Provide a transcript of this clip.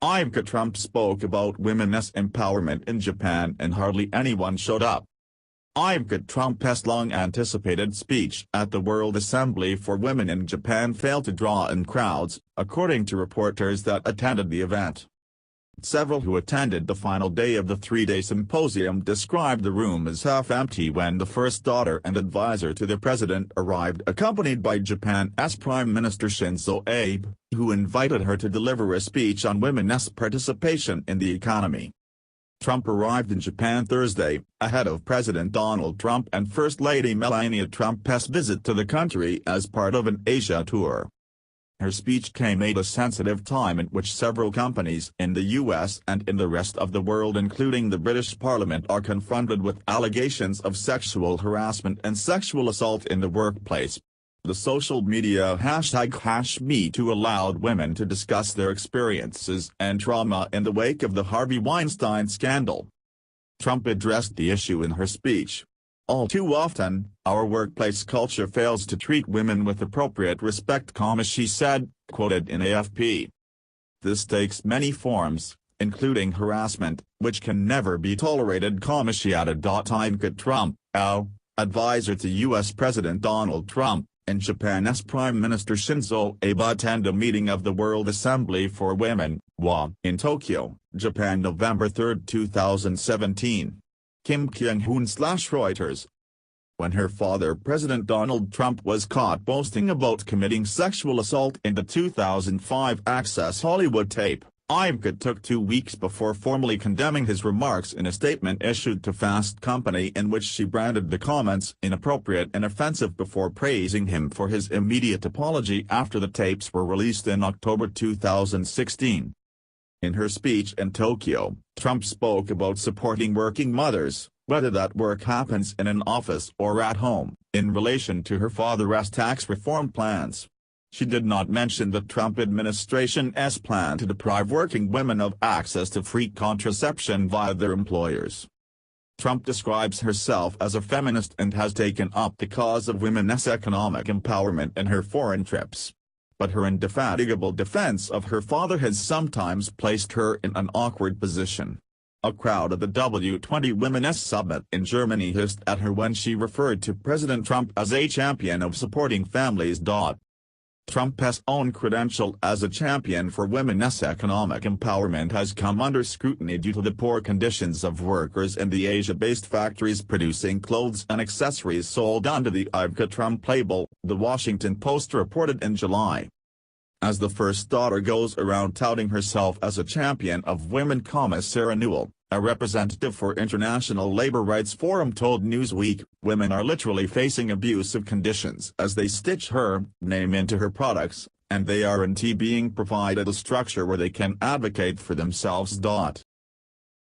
Ivanka Trump spoke about women's empowerment in Japan and hardly anyone showed up. Ivanka Trump's long-anticipated speech at the World Assembly for Women in Japan failed to draw in crowds, according to reporters that attended the event. Several who attended the final day of the three-day symposium described the room as half-empty when the first daughter and advisor to the president arrived, accompanied by Japan's Prime Minister Shinzo Abe, who invited her to deliver a speech on women's participation in the economy. Trump arrived in Japan Thursday, ahead of President Donald Trump and First Lady Melania Trump's visit to the country as part of an Asia tour. Her speech came at a sensitive time in which several companies in the U.S. and in the rest of the world, including the British Parliament, are confronted with allegations of sexual harassment and sexual assault in the workplace. The social media #MeToo allowed women to discuss their experiences and trauma in the wake of the Harvey Weinstein scandal. Trump addressed the issue in her speech. "All too often, our workplace culture fails to treat women with appropriate respect," she said, quoted in AFP. "This takes many forms, including harassment, which can never be tolerated," she added. Ivanka Trump, advisor to U.S. President Donald Trump, and Japan's Prime Minister Shinzo Abe attend a meeting of the World Assembly for Women, WA, in Tokyo, Japan, November 3, 2017. Kim Kyung-hoon/Reuters. When her father, President Donald Trump, was caught boasting about committing sexual assault in the 2005 Access Hollywood tape, Ivanka took 2 weeks before formally condemning his remarks in a statement issued to Fast Company, in which she branded the comments inappropriate and offensive before praising him for his immediate apology after the tapes were released in October 2016. In her speech in Tokyo, Trump spoke about supporting working mothers, whether that work happens in an office or at home, in relation to her father's tax reform plans. She did not mention the Trump administration's plan to deprive working women of access to free contraception via their employers. Trump describes herself as a feminist and has taken up the cause of women's economic empowerment in her foreign trips. But her indefatigable defense of her father has sometimes placed her in an awkward position. A crowd at the W20 Women's Summit in Germany hissed at her when she referred to President Trump as a champion of supporting families. Trump's own credential as a champion for women's economic empowerment has come under scrutiny due to the poor conditions of workers in the Asia-based factories producing clothes and accessories sold under the Ivanka Trump label, The Washington Post reported in July. As the first daughter goes around touting herself as a champion of women, Sarah Newell, a representative for International Labor Rights Forum, told Newsweek, "Women are literally facing abusive conditions as they stitch her name into her products, and they aren't being provided a structure where they can advocate for themselves."